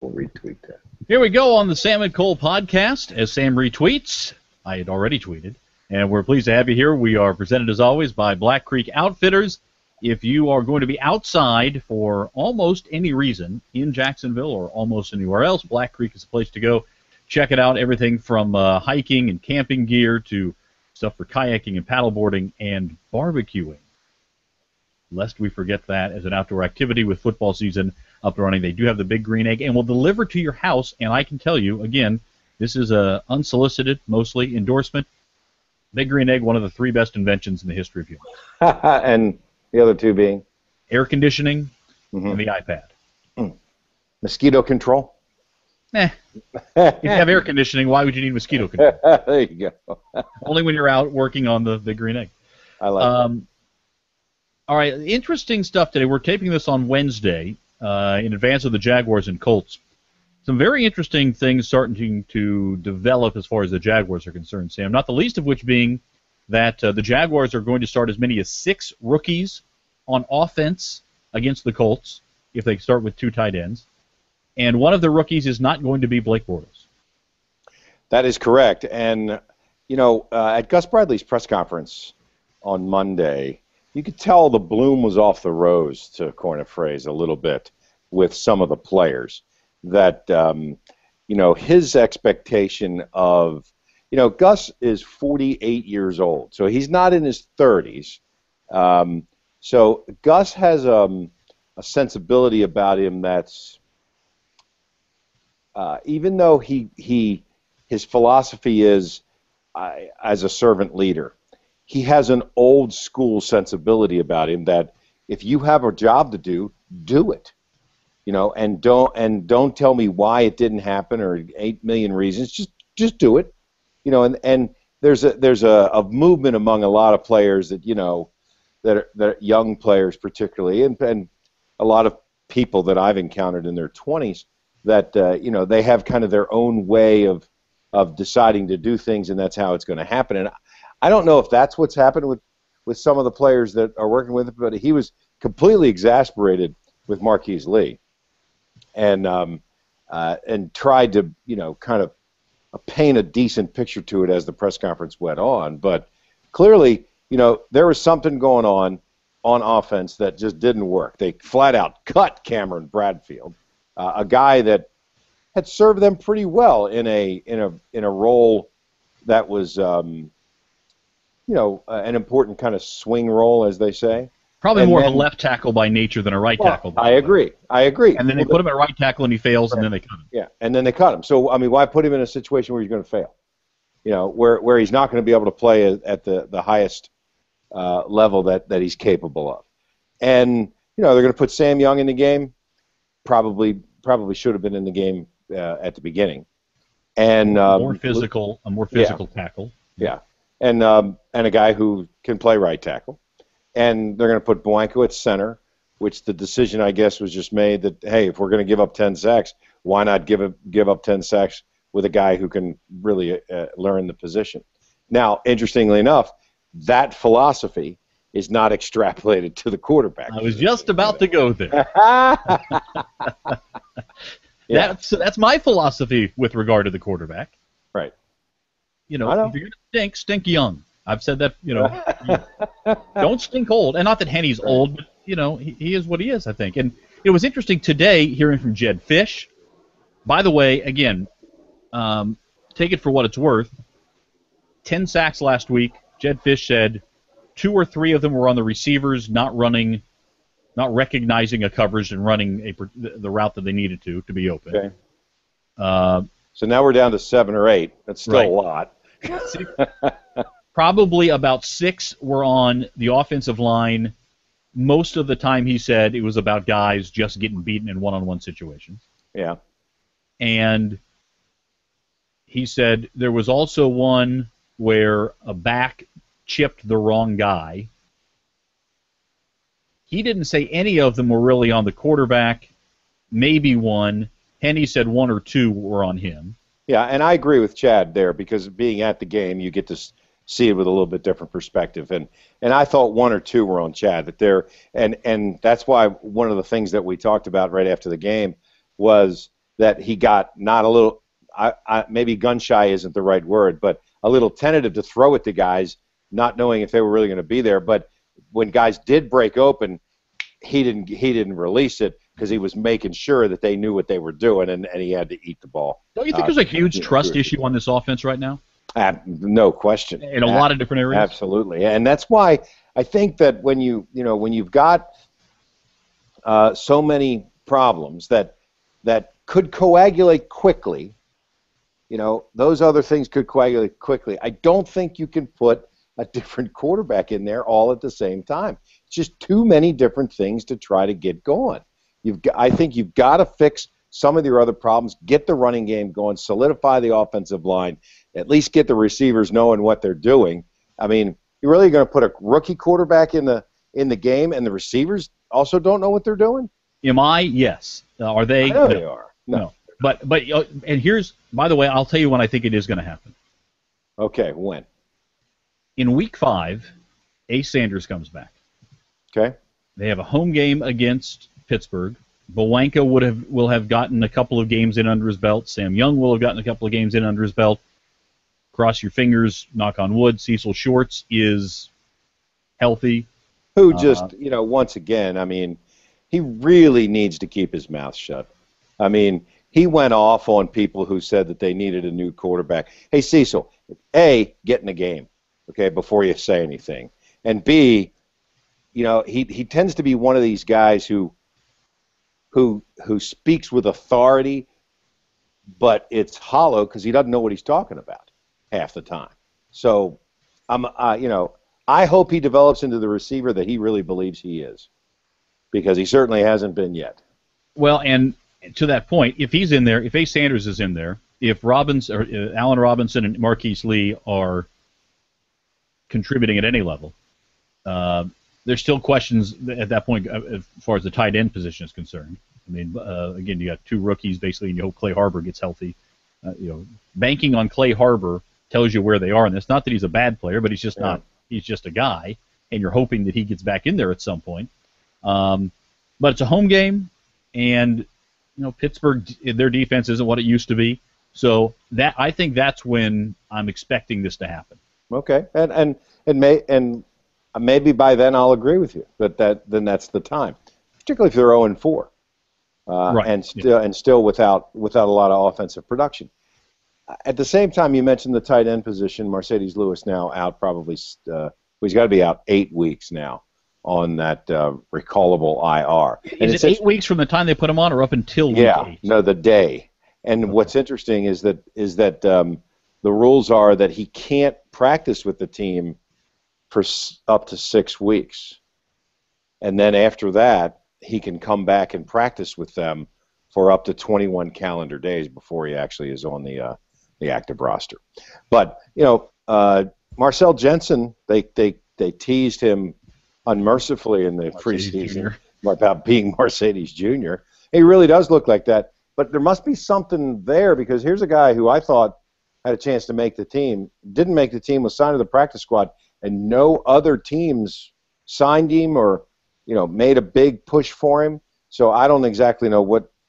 We'll retweet that. Here we go on the Sam and Cole podcast. As Sam retweets, I had already tweeted, and we're pleased to have you here. We are presented, as always, by Black Creek Outfitters. If you are going to be outside for almost any reason in Jacksonville or almost anywhere else, Black Creek is the place to go. Check it out. Everything from hiking and camping gear to stuff for kayaking and paddleboarding and barbecuing. Lest we forget that as an outdoor activity with football season up and running. They do have the Big Green Egg and will deliver to your house. And I can tell you, again, this is a unsolicited, mostly endorsement. Big Green Egg, one of the 3 best inventions in the history of humans. And the other 2 being? Air conditioning and the iPad. Mosquito control? If you have air conditioning, why would you need mosquito control? There you go. Only when you're out working on the Big Green Egg. I like that. All right, interesting stuff today. We're taping this on Wednesday in advance of the Jaguars and Colts. Some very interesting things starting to develop as far as the Jaguars are concerned, Sam, not the least of which being that the Jaguars are going to start as many as 6 rookies on offense against the Colts if they start with 2 tight ends. And one of the rookies is not going to be Blake Bortles. That is correct. And, you know, at Gus Bradley's press conference on Monday, you could tell the bloom was off the rose, to coin a phrase, a little bit with some of the players. That, you know, his expectation of, you know, Gus is 48 years old, so he's not in his 30s. So Gus has a sensibility about him that's, even though his philosophy is as a servant leader, he has an old school sensibility about him that if you have a job to do, do it. You know, and don't tell me why it didn't happen or 8 million reasons. Just do it. You know, and there's a movement among a lot of players that, you know, that are young players particularly, and a lot of people that I've encountered in their 20s that you know, they have kind of their own way of deciding to do things, and that's how it's going to happen. And I don't know if that's what's happened with some of the players that are working with him, but he was completely exasperated with Marquise Lee, and tried to, you know, kind of paint a decent picture to it as the press conference went on. But clearly, you know, there was something going on offense that just didn't work. They flat out cut Cameron Bradfield, a guy that had served them pretty well in a role that was, you know, an important kind of swing role, as they say. Probably more of a left tackle by nature than a right tackle. I agree. And then they put him at right tackle and he fails, and then they cut him. Yeah, and then they cut him. So, I mean, why put him in a situation where he's going to fail? You know, where he's not going to be able to play at the highest level that he's capable of. And, you know, they're going to put Sam Young in the game. Probably should have been in the game at the beginning. And a more physical tackle. Yeah, and a guy who can play right tackle. And they're going to put Blanco at center, which the decision, I guess, was just made that, hey, if we're going to give up 10 sacks, why not give up 10 sacks with a guy who can really learn the position? Now, interestingly enough, that philosophy is not extrapolated to the quarterback. I was just about to go there. Yeah. That's my philosophy with regard to the quarterback. Right. You know, if you're going to stink young. I've said that, you know, don't stink old. And not that Henny's old, but, you know, he is what he is, I think. And it was interesting today hearing from Jed Fish. By the way, again, take it for what it's worth. 10 sacks last week. Jed Fish said 2 or 3 of them were on the receivers not recognizing a coverage and running the route that they needed to be open. Okay. So now we're down to 7 or 8. That's still a lot. Probably about 6 were on the offensive line. Most of the time, he said, it was about guys just getting beaten in one-on-one situations. Yeah. And he said there was also one where a back chipped the wrong guy. He didn't say any of them were really on the quarterback. Maybe one. Henny said 1 or 2 were on him. Yeah, and I agree with Chad there, because being at the game, you get to see it with a little bit different perspective. And I thought 1 or 2 were on Chad. And that's why one of the things that we talked about right after the game was, that he got not a little, maybe gun shy isn't the right word, but a little tentative to throw it to guys, not knowing if they were really going to be there. But when guys did break open, he didn't release it because he was making sure that they knew what they were doing, and he had to eat the ball. Don't you think there's a huge trust issue on this offense right now? No question. In a lot of different areas. Absolutely, and that's why I think that when you've got so many problems that could coagulate quickly, those other things could coagulate quickly. I don't think you can put a different quarterback in there all at the same time. It's just too many different things to try to get going. I think you've got to fix some of your other problems, get the running game going, solidify the offensive line, at least get the receivers knowing what they're doing. I mean, you're really going to put a rookie quarterback in the game, and the receivers also don't know what they're doing? Am I? Yes. Are they? I know they are. No. But and here's, by the way, I'll tell you when I think it is going to happen. Okay, when? In Week 5, Ace Sanders comes back. Okay. They have a home game against Pittsburgh. Bowanka will have gotten a couple of games in under his belt. Sam Young will have gotten a couple of games in under his belt. Cross your fingers, knock on wood, Cecil Shorts is healthy. Who just, once again, I mean, he really needs to keep his mouth shut. I mean, he went off on people who said that they needed a new quarterback. Hey, Cecil, A, get in the game, okay, before you say anything. And B, he tends to be one of these guys who speaks with authority, but it's hollow because he doesn't know what he's talking about half the time. So, I hope he develops into the receiver that he really believes he is, because he certainly hasn't been yet. Well, and to that point, if he's in there, if Ace Sanders is in there, if Allen Robinson and Marquise Lee are contributing at any level, there's still questions at that point as far as the tight end position is concerned. I mean, again, you got two rookies basically, and you hope Clay Harbor gets healthy. Banking on Clay Harbor tells you where they are, and it's not that he's a bad player, but he's just not. He's just a guy, and you're hoping that he gets back in there at some point. But it's a home game, and Pittsburgh, their defense isn't what it used to be. So I think that's when I'm expecting this to happen. Okay, and maybe by then I'll agree with you, but then that's the time, particularly if they're 0-4, right. and still without a lot of offensive production. At the same time, you mentioned the tight end position. Mercedes Lewis now out probably. He's got to be out 8 weeks now on that recallable IR. And is it 8 weeks from the time they put him on, or up until week 8? No, the day. And what's interesting is that the rules are that he can't practice with the team for up to 6 weeks, and then after that he can come back and practice with them for up to 21 calendar days before he actually is on the active roster. But Marcel Jensen, they teased him unmercifully in the preseason about being Mercedes Jr. He really does look like that. But there must be something there, because here's a guy who I thought had a chance to make the team, didn't make the team, was signed to the practice squad, and no other teams signed him or made a big push for him. So I don't exactly know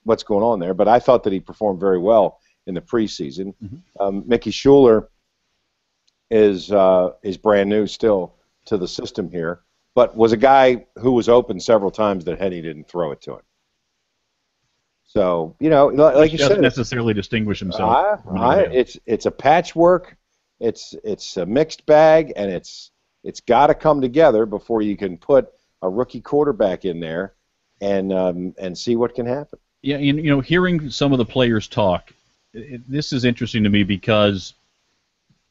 what's going on there, but I thought that he performed very well in the preseason. Mm-hmm. Mickey Schuler is brand new still to the system here, but was a guy who was open several times that Henny didn't throw it to him. So like you said, doesn't necessarily distinguish himself. It's a patchwork. It's a mixed bag, and it's got to come together before you can put a rookie quarterback in there and see what can happen. Yeah, hearing some of the players talk, this is interesting to me, because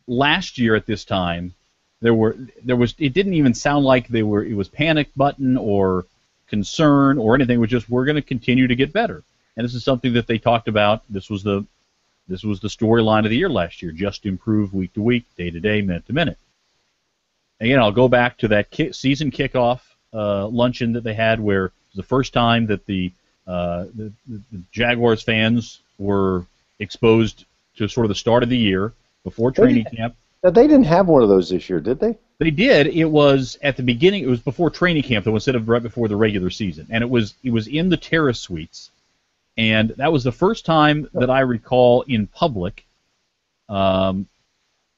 last year at this time there was it didn't even sound like it was panic button or concern or anything. It was just, we're going to continue to get better. And this is something that they talked about. This was the storyline of the year last year. Just improve week to week, day to day, minute to minute. Again, I'll go back to that season kickoff luncheon that they had, where it was the first time that the Jaguars fans were exposed to sort of the start of the year before training camp. They didn't have one of those this year, did they? They did. It was at the beginning. It was before training camp, though, instead of right before the regular season. And it was in the terrace suites. And that was the first time that I recall in public. And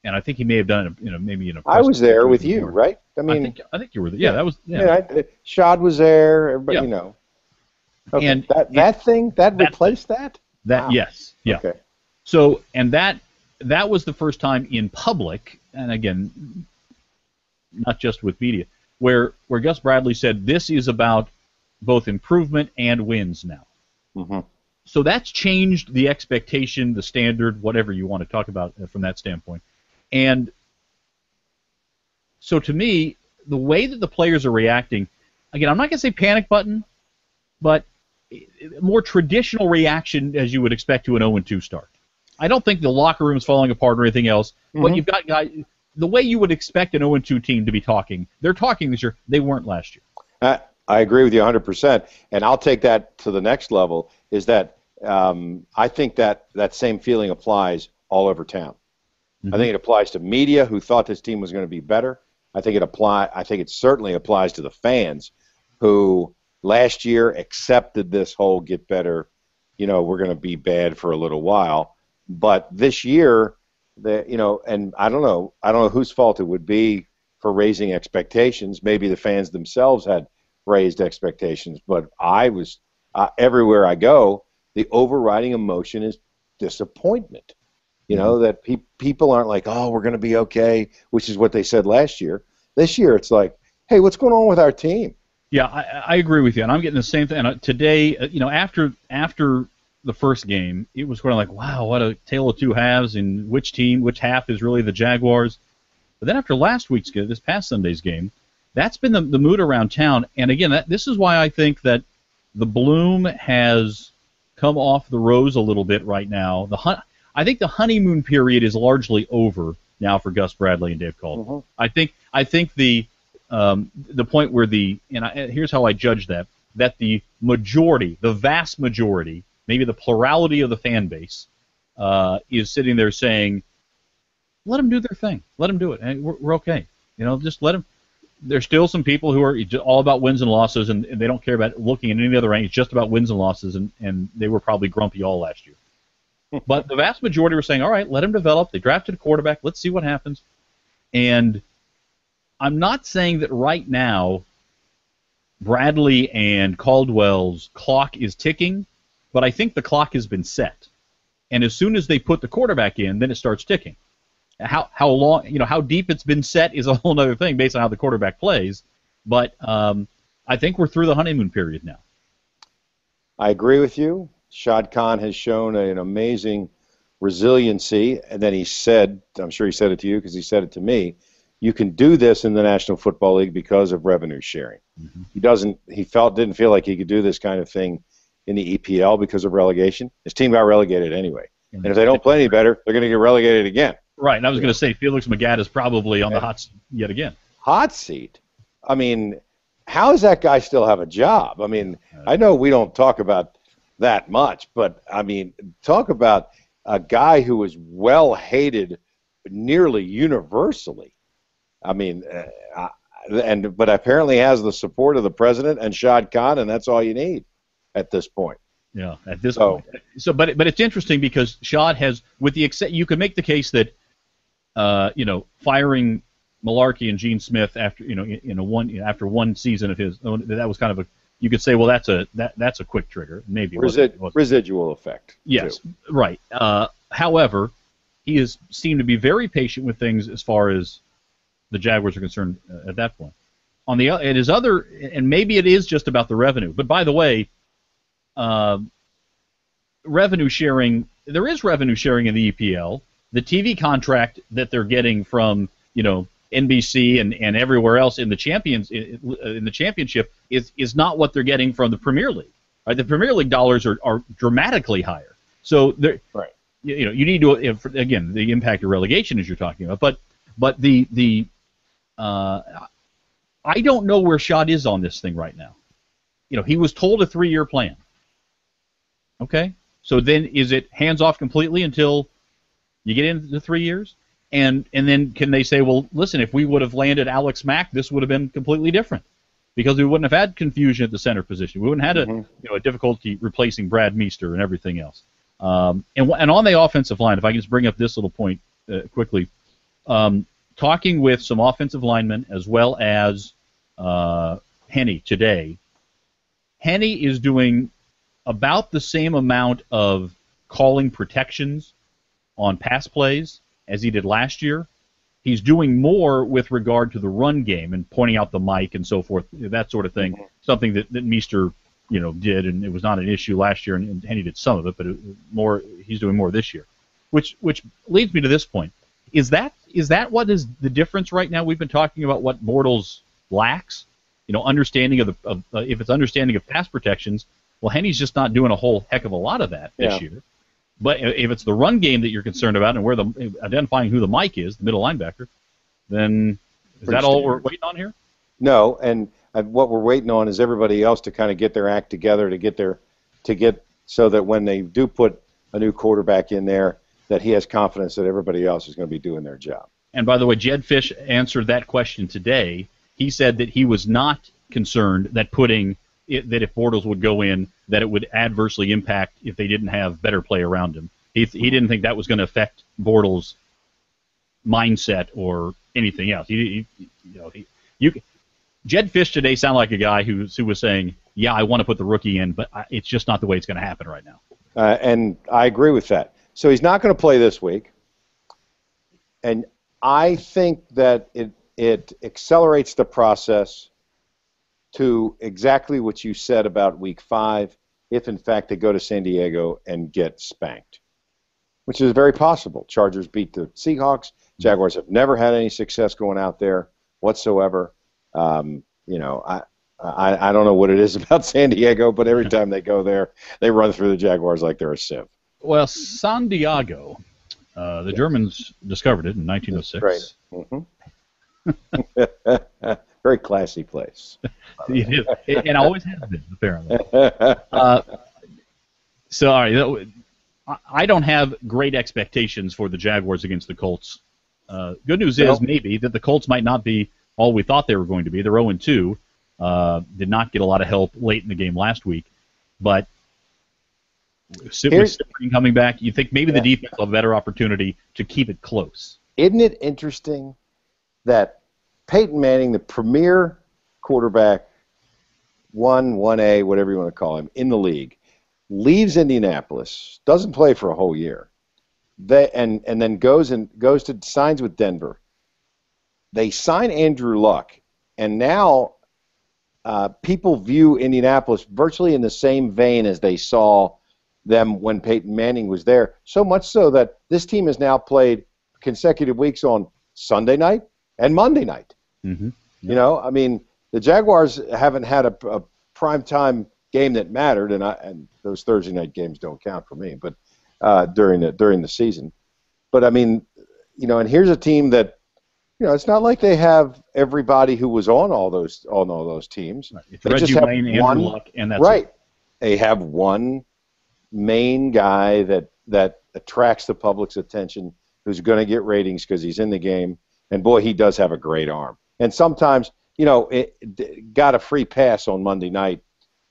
I think he may have done it, maybe in a press I was there with conference you, before. right? I mean, I think you were there. Yeah, that was. Yeah. Shad was there. Everybody, Yeah. Okay. And that replaced that. That Wow. yes, yeah. Okay. So and that was the first time in public, and again, not just with media, where Gus Bradley said this is about both improvement and wins now. Mm-hmm. So that's changed the expectation, the standard, whatever you want to talk about from that standpoint. And so to me, the way that the players are reacting, again, I'm not going to say panic button, but more traditional reaction as you would expect to an 0-2 start. I don't think the locker room is falling apart or anything else, but you've got guys, the way you would expect an 0-2 team to be talking, they're talking this year. They weren't last year. I agree with you 100%, and I'll take that to the next level, is that I think that same feeling applies all over town. I think it applies to media who thought this team was going to be better. I think it certainly applies to the fans who last year accepted this whole get better, we're going to be bad for a little while. But this year, and I don't know whose fault it would be for raising expectations. Maybe the fans themselves had raised expectations, but I was everywhere I go, the overriding emotion is disappointment. That people aren't like, oh, we're going to be okay, which is what they said last year. This year, it's like, hey, what's going on with our team? Yeah, I agree with you, and I'm getting the same thing. And today, after the first game, it was kind of like, wow, what a tale of two halves, and which half is really the Jaguars. But then after last week's game, this past Sunday's game, that's been the mood around town. And again, this is why I think that the bloom has come off the rose a little bit right now. I think the honeymoon period is largely over now for Gus Bradley and Dave Caldwell. I think the point where here's how I judge that the majority, the vast majority, maybe the plurality of the fan base is sitting there saying, let them do their thing. Let them do it. And we're okay. Just let them. There's still some people who are all about wins and losses, and they don't care about looking at any other rank. It's just about wins and losses, and they were probably grumpy all last year. But the vast majority were saying, all right, let him develop. They drafted a quarterback. Let's see what happens. And I'm not saying that right now Bradley and Caldwell's clock is ticking, but I think the clock has been set. And as soon as they put the quarterback in, then it starts ticking. How long, how deep it's been set is a whole other thing based on how the quarterback plays. But I think we're through the honeymoon period now. I agree with you. Shad Khan has shown an amazing resiliency, and then he said, I'm sure he said it to you because he said it to me, you can do this in the National Football League because of revenue sharing. He didn't feel like he could do this kind of thing in the EPL because of relegation. His team got relegated anyway. And if they don't play any better, they're going to get relegated again. Right, and I was going to say Felix Magath is probably on the hot seat yet again. Hot seat? I mean, how does that guy still have a job? I mean, I know we don't talk about that much, but, I mean, talk about a guy who is well-hated nearly universally. I mean, but apparently has the support of the president and Shad Khan, and that's all you need at this point. Yeah, at this point. So, but it's interesting because Shad has, with the you could make the case that, firing Malarkey and Gene Smith after after one season of his, that was kind of you could say, well, that's a quick trigger, maybe residual effect. Yes, too. Right. However, he has seemed to be very patient with things as far as the Jaguars are concerned at that point. On the it is other, and maybe it is just about the revenue. But by the way, revenue sharing. There is revenue sharing in the EPL. The TV contract that they're getting from NBC and everywhere else in the championship is not what they're getting from the Premier League. Right? The Premier League dollars are dramatically higher. So right. You need to again the impact of relegation as you're talking about, but the I don't know where Shad is on this thing right now. He was told a 3-year plan. Okay, so then is it hands off completely until you get into the 3 years? And then can they say, well, listen, if we would have landed Alex Mack, this would have been completely different. because we wouldn't have had confusion at the center position. We wouldn't have had Mm-hmm. a difficulty replacing Brad Meester and everything else. And on the offensive line, if I can just bring up this little point quickly, talking with some offensive linemen as well as Henny today, Henny is doing about the same amount of calling protections on pass plays as he did last year. He's doing more with regard to the run game and pointing out the mic and so forth, that sort of thing. Mm-hmm. Something that Meester, did, and it was not an issue last year, and Henny did some of it, but he's doing more this year. Which leads me to this point. Is that what is the difference right now? We've been talking about what Bortles lacks, understanding of if it's understanding of pass protections. Well, Henny's just not doing a whole heck of a lot of that this year. But if it's the run game that you're concerned about and where identifying who the Mike is, the middle linebacker, then is that all we're waiting on here? No, and what we're waiting on is everybody else to kind of get their act together to get so that when they do put a new quarterback in there, that he has confidence that everybody else is going to be doing their job. And by the way, Jed Fish answered that question today. He said that he was not concerned that if Bortles would go in, that it would adversely impact if they didn't have better play around him. He didn't think that was going to affect Bortles' mindset or anything else. Jed Fish today sounded like a guy who was saying, "Yeah, I want to put the rookie in, but it's just not the way it's going to happen right now." And I agree with that. So he's not going to play this week, and I think that it accelerates the process to exactly what you said about Week 5, if in fact they go to San Diego and get spanked, which is very possible. Chargers beat the Seahawks. Jaguars have never had any success going out there whatsoever. I don't know what it is about San Diego, but every time they go there, they run through the Jaguars like they're a sieve. Well, San Diego, the Germans discovered it in 1906. Right. Mm-hmm. Very classy place. It is. It always has been, apparently. So, all right, I don't have great expectations for the Jaguars against the Colts. Good news is maybe that the Colts might not be all we thought they were going to be. They're 0-2. Did not get a lot of help late in the game last week. But with Cyprien coming back, you think maybe the defense will have a better opportunity to keep it close. Isn't it interesting that Peyton Manning, the premier quarterback, 1A, whatever you want to call him, in the league, leaves Indianapolis, doesn't play for a whole year, and then goes to signs with Denver. They sign Andrew Luck, and now people view Indianapolis virtually in the same vein as they saw them when Peyton Manning was there, so much so that this team has now played consecutive weeks on Sunday night and Monday night. Mm-hmm. Yep. The Jaguars haven't had a primetime game that mattered, and those Thursday night games don't count for me, but during the season. But and here's a team that, it's not like they have everybody who was on all those teams. Right. It's Reggie Wayne, Andrew Luck, and that's right. It. They have one main guy that attracts the public's attention, who's going to get ratings because he's in the game, and boy, he does have a great arm. And sometimes, it got a free pass on Monday night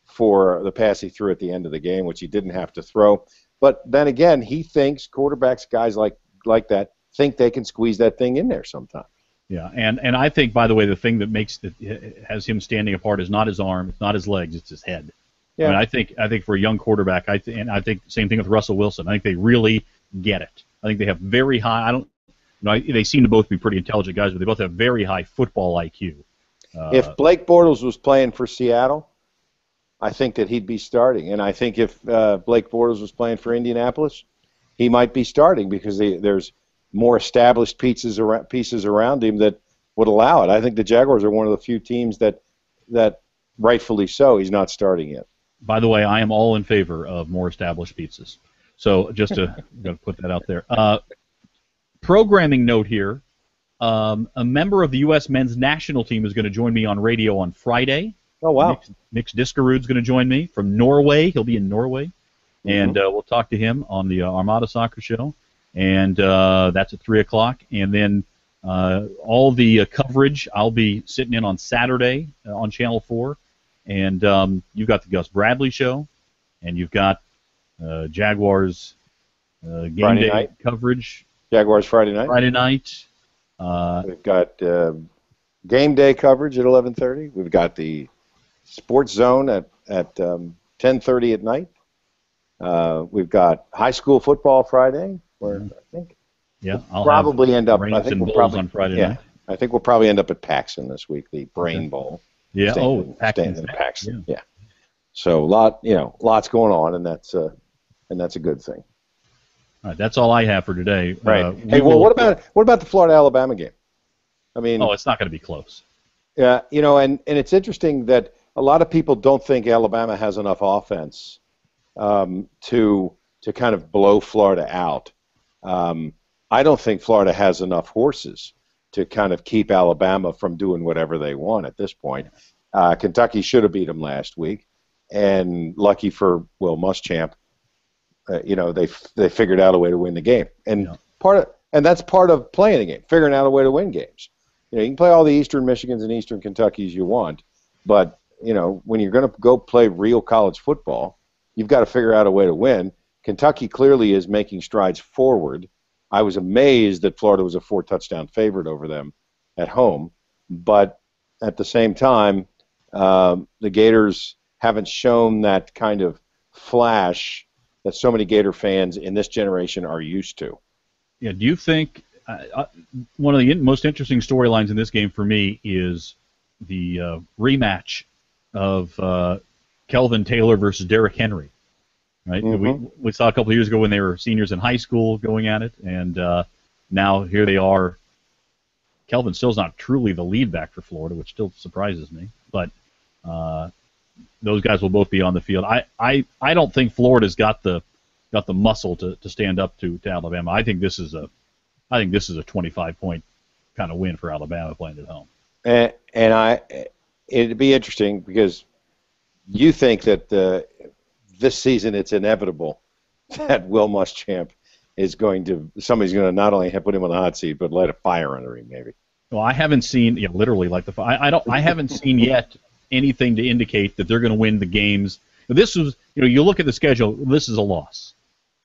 for the pass he threw at the end of the game, which he didn't have to throw. But then again, he thinks quarterbacks, guys like that, think they can squeeze that thing in there sometime. Yeah, and I think, by the way, the thing that has him standing apart is not his arm, it's not his legs, it's his head. Yeah. I think for a young quarterback, I think same thing with Russell Wilson. I think they really get it. I think they have very high. They seem to both be pretty intelligent guys, but they both have very high football IQ. If Blake Bortles was playing for Seattle, I think that he'd be starting. And I think if Blake Bortles was playing for Indianapolis, he might be starting because there's more established pieces around him that would allow it. I think the Jaguars are one of the few teams that rightfully so, he's not starting yet. By the way, I am all in favor of more established pizzas. So just to put that out there. Programming note here, a member of the U.S. men's national team is going to join me on radio on Friday. Oh, wow. Mix Diskerud's going to join me from Norway. He'll be in Norway. Mm-hmm. And we'll talk to him on the Armada Soccer Show. And that's at 3 o'clock. And then All the coverage, I'll be sitting in on Saturday on Channel 4. And you've got the Gus Bradley show, and you've got Jaguars game Friday day night coverage. Jaguars Friday night. Friday night. We've got game day coverage at 11:30. We've got the Sports Zone at 10:30 at night. We've got high school football Friday, where I think I'll probably end up. Brains I think and we'll Bowls probably on Friday night. I think we'll probably end up at Paxson this week, the Brain Bowl. Yeah. Staying Paxton. in Paxton. Yeah. So lots going on, and that's a good thing. All right, that's all I have for today. Right. Hey, well, what about the Florida-Alabama game? I mean, it's not going to be close. Yeah, and it's interesting that a lot of people don't think Alabama has enough offense to kind of blow Florida out. I don't think Florida has enough horses to kind of keep Alabama from doing whatever they want at this point. Kentucky should have beat them last week, and lucky for Will Muschamp, they figured out a way to win the game. And that's part of playing the game, figuring out a way to win games. You can play all the Eastern Michigans and Eastern Kentuckys you want, but when you're going to go play real college football, you've got to figure out a way to win. Kentucky clearly is making strides forward. I was amazed that Florida was a 4-touchdown favorite over them at home, but at the same time, the Gators haven't shown that kind of flash that so many Gator fans in this generation are used to. Yeah. Do you think one of the most interesting storylines in this game for me is the rematch of Kelvin Taylor versus Derrick Henry? Right. Mm-hmm. We saw a couple of years ago when they were seniors in high school going at it, and now here they are. Kelvin still's not truly the lead back for Florida, which still surprises me, but those guys will both be on the field. I don't think Florida's got the muscle to stand up to Alabama. I think this is a 25-point kind of win for Alabama playing at home. And it'd be interesting because you think that this season it's inevitable that Will Muschamp somebody's going to not only put him on the hot seat but light a fire under him maybe. Well, I haven't seen literally like the fire. I haven't seen yet anything to indicate that they're going to win the games. This was you look at the schedule. This is a loss,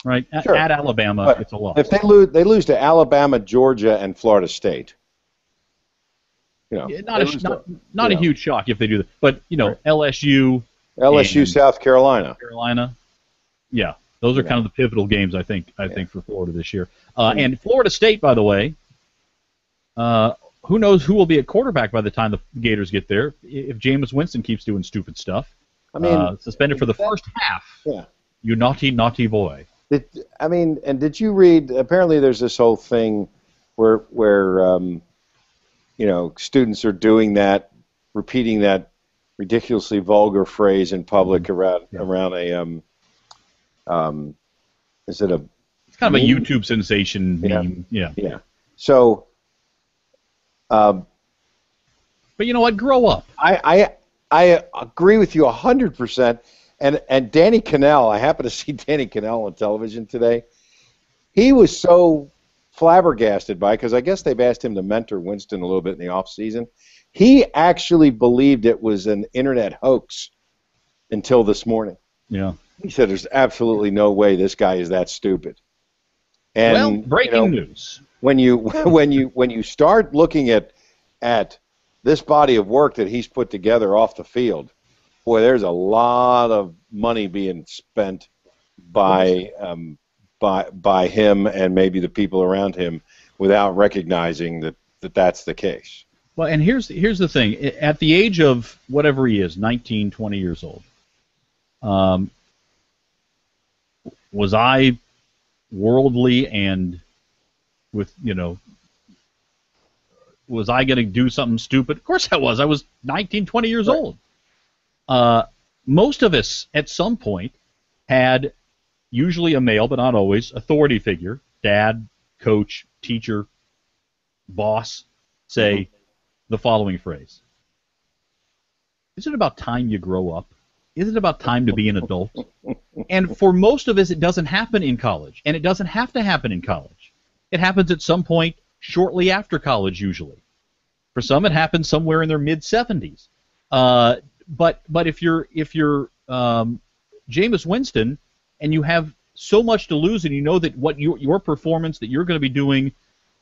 right? Sure. At Alabama, but it's a loss. If they lose to Alabama, Georgia, and Florida State. Not a huge shock if they do that. But right. LSU, South Carolina, yeah, those are kind of the pivotal games I think for Florida this year. And Florida State, by the way, who knows who will be at quarterback by the time the Gators get there? If Jameis Winston keeps doing stupid stuff, I mean, suspended for the first half. Yeah, you naughty boy. And did you read? Apparently, there's this whole thing where students are doing that, repeating that ridiculously vulgar phrase in public around a is it a? It's kind of a YouTube sensation meme. Yeah. So. But you know what? Grow up. I agree with you 100%. And Danny Cannell, I happened to see Danny Cannell on television today. He was so flabbergasted by it because I guess they've asked him to mentor Winston a little bit in the off season. He actually believed it was an internet hoax until this morning. Yeah. He said there's absolutely no way this guy is that stupid. And breaking news. When you start looking at this body of work that he's put together off the field, boy, there's a lot of money being spent by him and maybe the people around him without recognizing that that's the case. Well, and here's the thing. At the age of whatever he is, 19, 20 years old, was I worldly and with, was I going to do something stupid? Of course I was. I was 19, 20 years old. Most of us at some point had, usually a male, but not always, authority figure, dad, coach, teacher, boss, say the following phrase. Is it about time you grow up? Is it about time to be an adult? And for most of us, it doesn't happen in college, and it doesn't have to happen in college. It happens at some point shortly after college usually. For some, it happens somewhere in their mid-70s. But if you're Jameis Winston and you have so much to lose, and you know that what your performance that you're going to be doing,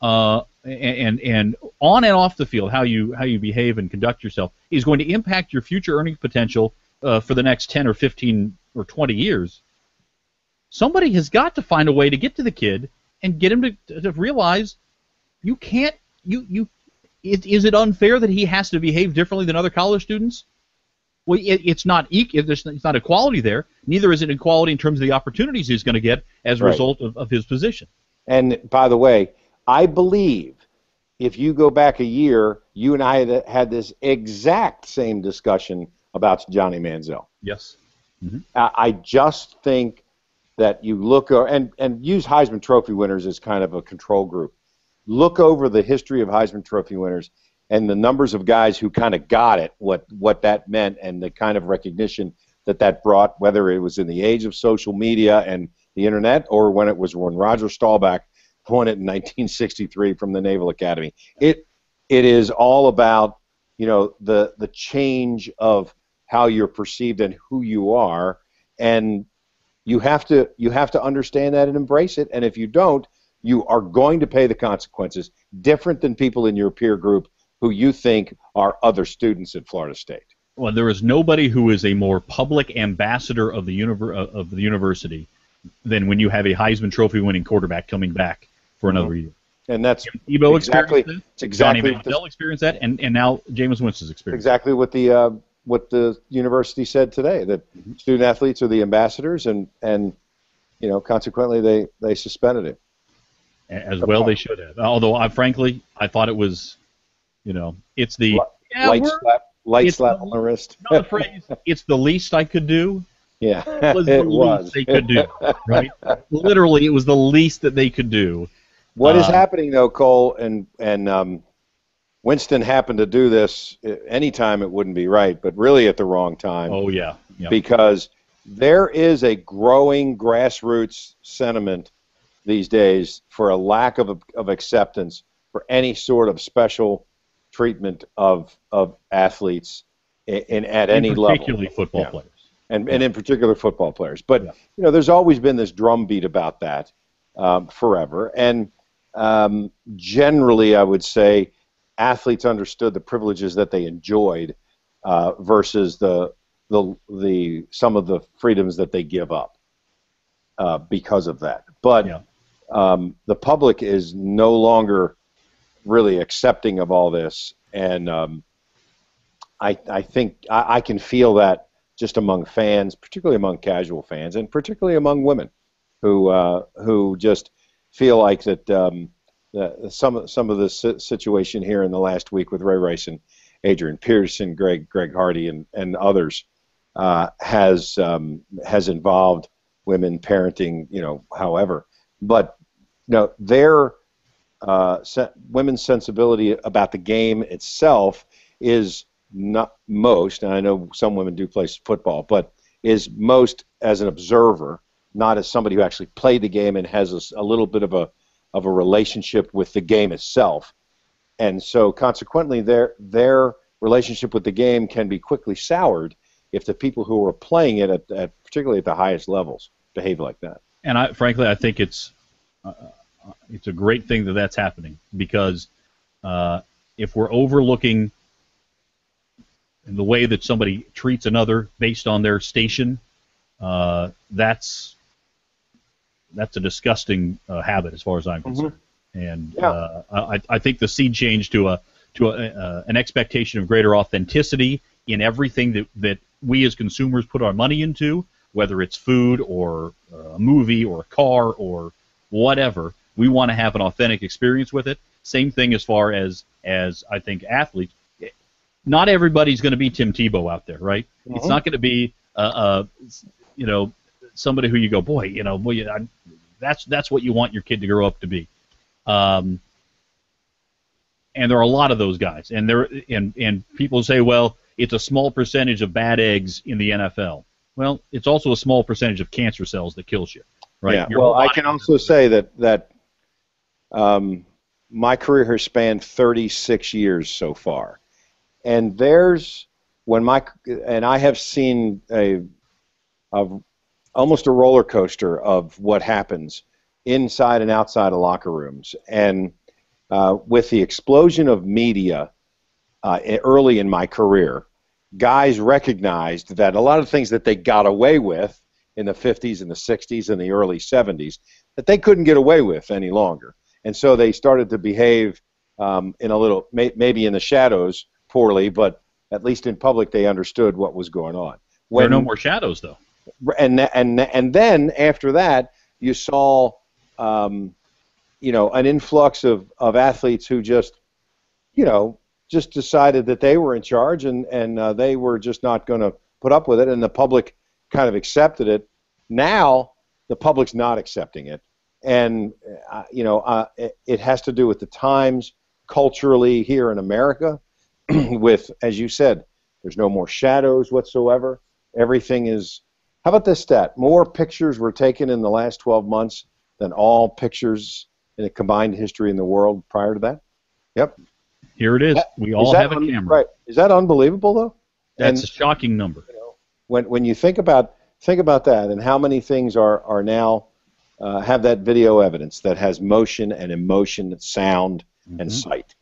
and on and off the field, how you behave and conduct yourself is going to impact your future earning potential for the next 10 or 15 or 20 years. Somebody has got to find a way to get to the kid and get him to realize you can't. Is it unfair that he has to behave differently than other college students? Well, it's not equality there. Neither is it equality in terms of the opportunities he's going to get as a result of his position. And by the way, I believe if you go back a year, you and I had this exact same discussion about Johnny Manziel. Yes. Mm-hmm. I just think that you look and use Heisman Trophy winners as kind of a control group. Look over the history of Heisman Trophy winners and the numbers of guys who kind of got it, what that meant, and the kind of recognition that brought, whether it was in the age of social media and the internet or when Roger Staubach won it in 1963 from the Naval Academy. It is all about, the change of how you're perceived and who you are, and you have to understand that and embrace it. And if you don't, you are going to pay the consequences, different than people in your peer group who you think are other students at Florida State. Well, there is nobody who is a more public ambassador of the university than when you have a Heisman Trophy winning quarterback coming back for another year. And that's Tebow exactly Johnny Manziel experienced that, and now Jameis Winston's experienced. Exactly what the university said today, that student athletes are the ambassadors, and consequently they suspended him. As well they should have. Although I thought it was, it's the light slap on the wrist. Not the phrase. It's the least I could do. Yeah, it was the least they could do. Right? Literally, it was the least that they could do. What is happening though, Cole, and Winston happened to do this anytime it wouldn't be right, but really at the wrong time. Oh yeah. Because there is a growing grassroots sentiment these days for a lack of acceptance for any sort of special treatment of athletes at any level. Particularly football players. And in particular football players. But, there's always been this drumbeat about that forever. And generally, I would say, athletes understood the privileges that they enjoyed versus some of the freedoms that they give up because of that. But the public is no longer really accepting of all this, and I think I can feel that just among fans, particularly among casual fans, and particularly among women who just feel like that some of the situation here in the last week with Ray Rice and Adrian Peterson, Greg Hardy, and others has involved women parenting, however. But their women's sensibility about the game itself is not most, and I know some women do play football, but is most as an observer, not as somebody who actually played the game and has a little bit of a relationship with the game itself. And so consequently their relationship with the game can be quickly soured if the people who are playing it at particularly at the highest levels behave like that. And I think it's a great thing that's happening, because if we're overlooking the way that somebody treats another based on their station, that's a disgusting habit as far as I'm concerned. And I think the seed change to an expectation of greater authenticity in everything that we as consumers put our money into, whether it's food or a movie or a car or whatever. We want to have an authentic experience with it. Same thing as far as I think athletes. Not everybody's going to be Tim Tebow out there, right? It's not going to be somebody who you go, that's what you want your kid to grow up to be. And there are a lot of those guys, and people say, well, it's a small percentage of bad eggs in the NFL. Well, it's also a small percentage of cancer cells that kills you, right? Yeah. Well, I can also say that my career has spanned 36 years so far, and I have seen almost a roller coaster of what happens inside and outside of locker rooms, and with the explosion of media early in my career, guys recognized that a lot of things that they got away with in the 50s and the 60s and the early 70s that they couldn't get away with any longer. And so they started to behave in a little, maybe in the shadows, poorly, but at least in public they understood what was going on. There are no more shadows, though. And then after that, you saw an influx of athletes who just decided that they were in charge, and they were just not going to put up with it, and the public kind of accepted it. Now the public's not accepting it, and it has to do with the times culturally here in America. With, as you said, there's no more shadows whatsoever. Everything is. How about this stat? More pictures were taken in the last 12 months than all pictures in a combined history in the world prior to that. Yep. Here it is. We all have a camera. Right. Is that unbelievable, though? That's a shocking number. When you think about that, and how many things are now have that video evidence that has motion and emotion, sound and sight.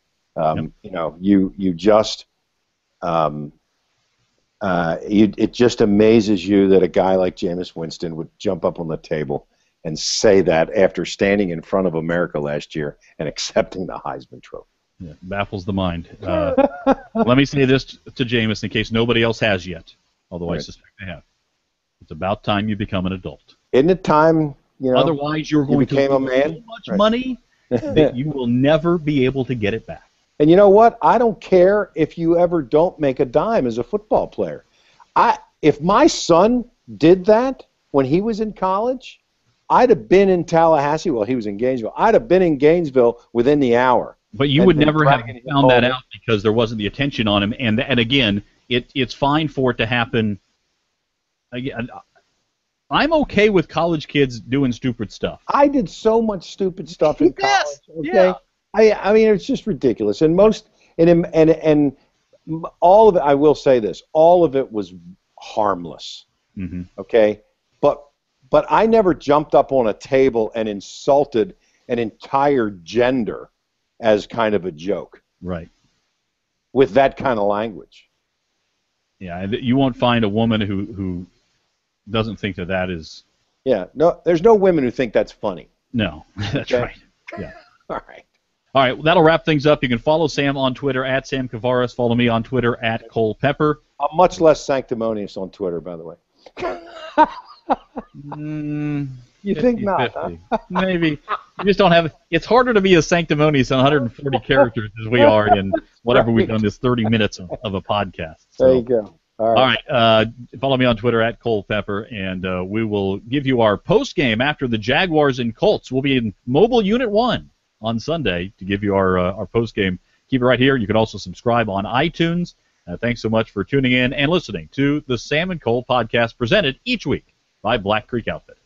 It just amazes you that a guy like Jameis Winston would jump up on the table and say that after standing in front of America last year and accepting the Heisman Trophy. Yeah, baffles the mind. Let me say this to Jameis in case nobody else has yet, although I suspect they have. It's about time you become an adult. Isn't it time, Otherwise, you're going to lose so much money that you will never be able to get it back. And you know what? I don't care if you ever don't make a dime as a football player. If my son did that when he was in college, I'd have been in Tallahassee. Well, he was in Gainesville. I'd have been in Gainesville within the hour. But you would never have found that out because there wasn't the attention on him. And again, it's fine for it to happen. Again, I'm okay with college kids doing stupid stuff. I did so much stupid stuff in college. Okay? Yeah. I mean, it's just ridiculous. And all of it, I will say this, all of it was harmless. Mm-hmm. Okay? But I never jumped up on a table and insulted an entire gender as kind of a joke. Right. With that kind of language. Yeah, you won't find a woman who doesn't think that is... Yeah, no, there's no women who think that's funny. No, that's right. Yeah. All right. All right, well, that'll wrap things up. You can follow Sam on Twitter at Sam Kavares. Follow me on Twitter at Cole Pepper. I'm much less sanctimonious on Twitter, by the way. You 50, think not? 50. Huh? Maybe. You just don't have. It's harder to be as sanctimonious in 140 characters as we are in whatever we've done this 30 minutes of a podcast. So, there you go. All right. Follow me on Twitter at Cole Pepper, and we will give you our post game after the Jaguars and Colts. We'll be in Mobile Unit 1 on Sunday to give you our post game. Keep it right here. You can also subscribe on iTunes. Thanks so much for tuning in and listening to the Sam and Cole podcast presented each week by Black Creek Outfitters.